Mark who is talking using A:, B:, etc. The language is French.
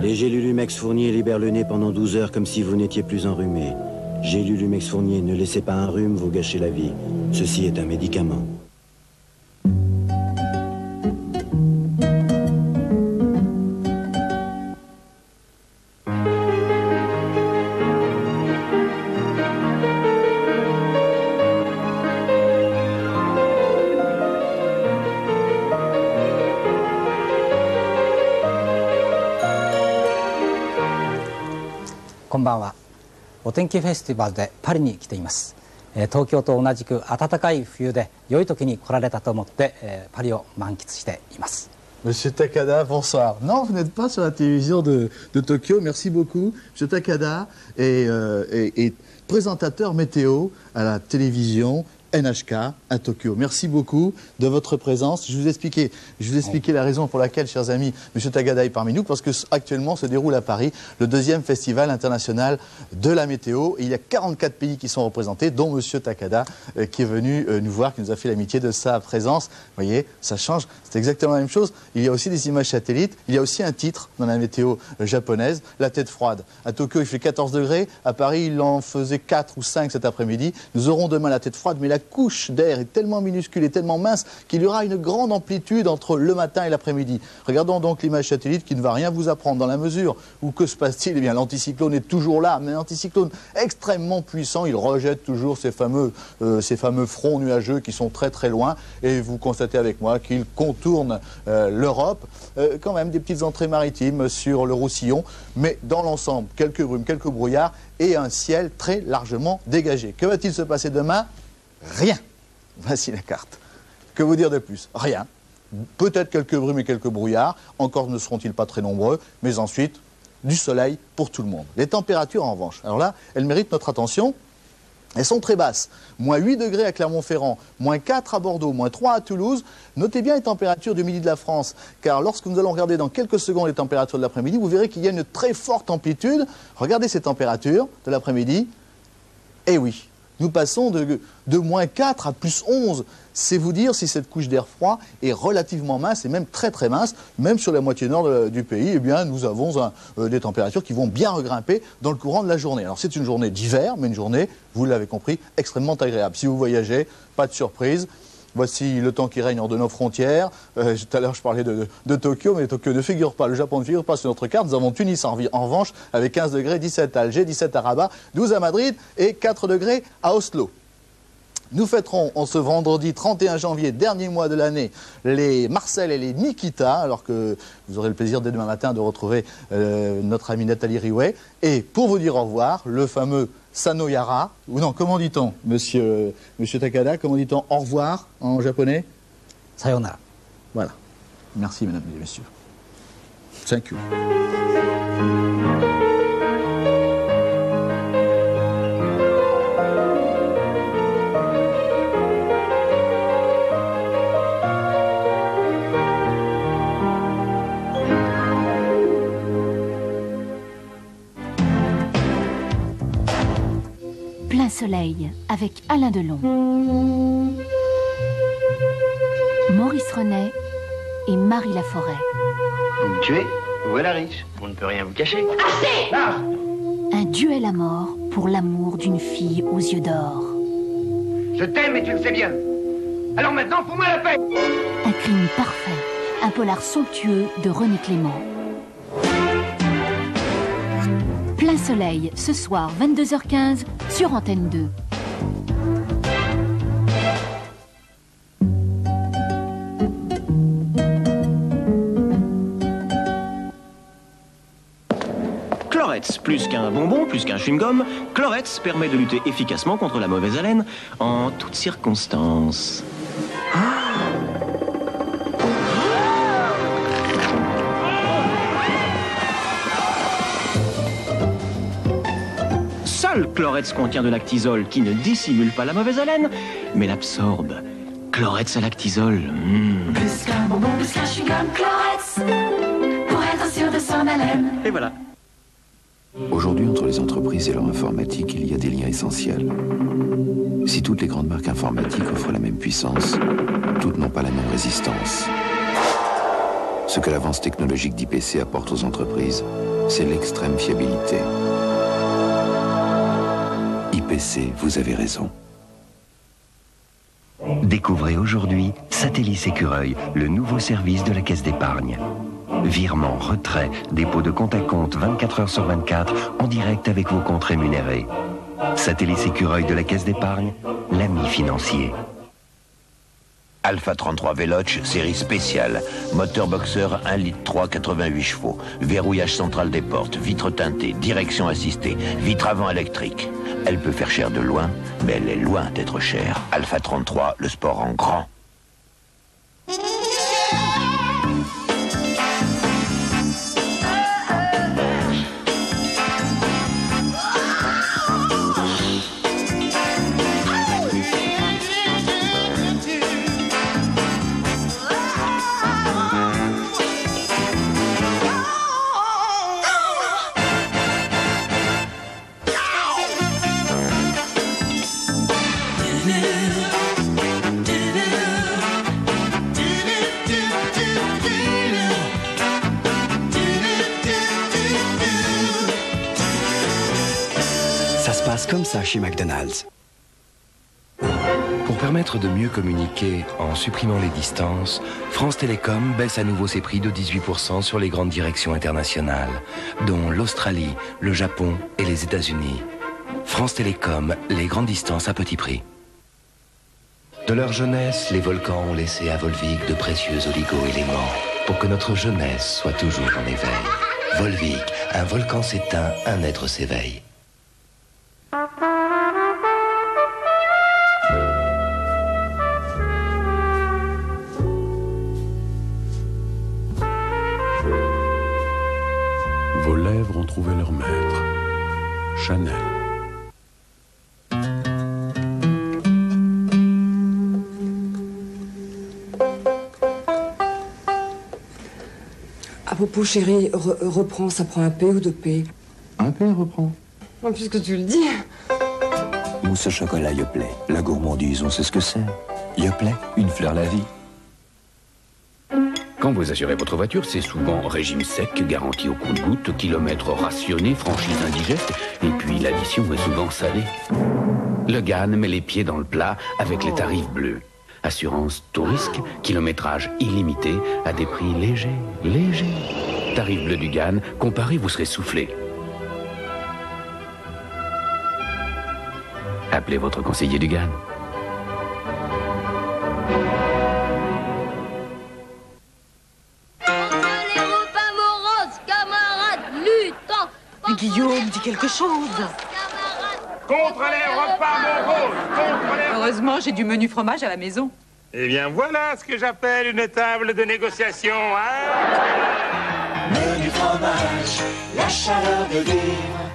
A: Les Gélulumex Fournier libèrent le nez pendant 12 heures comme si vous n'étiez plus enrhumé. Gélulumex Fournier, ne laissez pas un rhume vous gâcher la vie. Ceci est un médicament.
B: こんばんは。お天気フェスティバルでパリに来ています。東京と同じく暖かい冬で良い時に来られたと思ってパリを満喫しています。
C: Monsieur Takada, bonsoir. Non, vous n'êtes pas sur la télévision de Tokyo. Merci beaucoup. Monsieur Takada est présentateur météo à la télévision NHK à Tokyo. Merci beaucoup de votre présence. Je vous expliquais la raison pour laquelle, chers amis, M. Takada est parmi nous, parce que actuellement se déroule à Paris le 2e festival international de la météo. Et il y a 44 pays qui sont représentés, dont M. Takada qui est venu nous voir, qui nous a fait l'amitié de sa présence. Vous voyez, ça change, c'est exactement la même chose. Il y a aussi des images satellites, il y a aussi un titre dans la météo japonaise, la tête froide. À Tokyo, il fait 14 degrés, à Paris, il en faisait 4 ou 5 cet après-midi. Nous aurons demain la tête froide, mais la couche d'air est tellement minuscule et tellement mince qu'il y aura une grande amplitude entre le matin et l'après-midi. Regardons donc l'image satellite qui ne va rien vous apprendre dans la mesure où que se passe-t-il? Eh bien, l'anticyclone est toujours là, mais un anticyclone extrêmement puissant. Il rejette toujours ces fameux fronts nuageux qui sont très très loin, et vous constatez avec moi qu'il contourne l'Europe. Quand même des petites entrées maritimes sur le Roussillon, mais dans l'ensemble, quelques brumes, quelques brouillards et un ciel très largement dégagé. Que va-t-il se passer demain? Rien. Voici la carte. Que vous dire de plus? Rien. Peut-être quelques brumes et quelques brouillards, encore ne seront-ils pas très nombreux, mais ensuite, du soleil pour tout le monde. Les températures, en revanche, alors là, elles méritent notre attention. Elles sont très basses. Moins 8 degrés à Clermont-Ferrand, moins 4 à Bordeaux, moins 3 à Toulouse. Notez bien les températures du midi de la France, car lorsque nous allons regarder dans quelques secondes les températures de l'après-midi, vous verrez qu'il y a une très forte amplitude. Regardez ces températures de l'après-midi. Eh oui, nous passons de moins 4 à plus 11. C'est vous dire si cette couche d'air froid est relativement mince et même très très mince. Même sur la moitié nord du pays, eh bien, nous avons des températures qui vont bien regrimper dans le courant de la journée. Alors c'est une journée d'hiver, mais une journée, vous l'avez compris, extrêmement agréable. Si vous voyagez, pas de surprise. Voici le temps qui règne hors de nos frontières. Tout à l'heure, je parlais de Tokyo, mais Tokyo ne figure pas. Le Japon ne figure pas sur notre carte. Nous avons Tunis en revanche, avec 15 degrés, 17 à Alger, 17 à Rabat, 12 à Madrid et 4 degrés à Oslo. Nous fêterons en ce vendredi 31 janvier, dernier mois de l'année, les Marcel et les Nikita, alors que vous aurez le plaisir dès demain matin de retrouver notre amie Nathalie Riouet. Et pour vous dire au revoir, le fameux Sanoyara, ou non, comment dit-on, monsieur Takada, comment dit-on au revoir en japonais?
B: Sayonara.
C: Voilà. Merci, mesdames et messieurs. Thank you.
D: Plein soleil avec Alain Delon, Maurice Renet et Marie Laforêt.
E: Vous me tuez, voilà riche. On ne peut rien vous cacher.
D: Assez!
E: Ah!
D: Un duel à mort pour l'amour d'une fille aux yeux d'or.
E: Je t'aime et tu le sais bien. Alors maintenant, fous-moi la paix!
D: Un crime parfait, un polar somptueux de René Clément. Plein soleil, ce soir, 22h15, sur Antenne 2.
F: Cloretz, plus qu'un bonbon, plus qu'un chewing-gum, Cloretz permet de lutter efficacement contre la mauvaise haleine en toutes circonstances. Seul Cloretz contient de lactysol qui ne dissimule pas la mauvaise haleine, mais l'absorbe. Cloretz à lactysol.
G: Plus qu'un bonbon, plus qu'un chewing-gum, Cloretz, pour être sûr de son haleine.
F: Et voilà.
H: Aujourd'hui, entre les entreprises et leur informatique, il y a des liens essentiels. Si toutes les grandes marques informatiques offrent la même puissance, toutes n'ont pas la même résistance. Ce que l'avance technologique d'IPC apporte aux entreprises, c'est l'extrême fiabilité. IPC, vous avez raison.
I: Découvrez aujourd'hui Satellite Écureuil, le nouveau service de la Caisse d'épargne. Virement, retrait, dépôt de compte à compte 24 heures sur 24 en direct avec vos comptes rémunérés. Satellite Écureuil de la Caisse d'épargne, l'ami financier.
J: Alpha 33 Veloce, série spéciale. Moteur boxeur 1,3 litre, 88 chevaux. Verrouillage central des portes, vitres teintées, direction assistée, vitre avant électrique. Elle peut faire cher de loin, mais elle est loin d'être chère. Alpha 33, le sport en grand.
K: Ça se passe comme ça chez McDonald's.
L: Pour permettre de mieux communiquer en supprimant les distances, France Télécom baisse à nouveau ses prix de 18% sur les grandes directions internationales, dont l'Australie, le Japon et les États-Unis. France Télécom, les grandes distances à petit prix. De leur jeunesse, les volcans ont laissé à Volvic de précieux oligo-éléments pour que notre jeunesse soit toujours en éveil. Volvic, un volcan s'éteint, un être s'éveille.
M: Vos lèvres ont trouvé leur maître. Chanel.
N: À propos, chérie, reprends, ça prend un P ou deux P?
C: Un P, reprends.
N: Puisque tu le dis.
H: Mousse au chocolat Yoplait. La gourmandise, on sait ce que c'est. Yoplait, une fleur la vie.
O: Quand vous assurez votre voiture, c'est souvent régime sec, garantie au compte-gouttes, kilomètres rationnés, franchise indigeste, et puis l'addition est souvent salée. Le GAN met les pieds dans le plat avec les tarifs bleus. Assurance tout risque, kilométrage illimité, à des prix légers. Tarif bleu du GAN, comparé, vous serez soufflé. Appelez votre conseiller du GAN.
P: Guillaume, dis quelque chose.
E: Contre les repas moroses, contre les...
P: Heureusement, j'ai du menu fromage à la maison.
E: Eh bien, voilà ce que j'appelle une table de négociation, hein?
G: Menu fromage, la chaleur de vivre.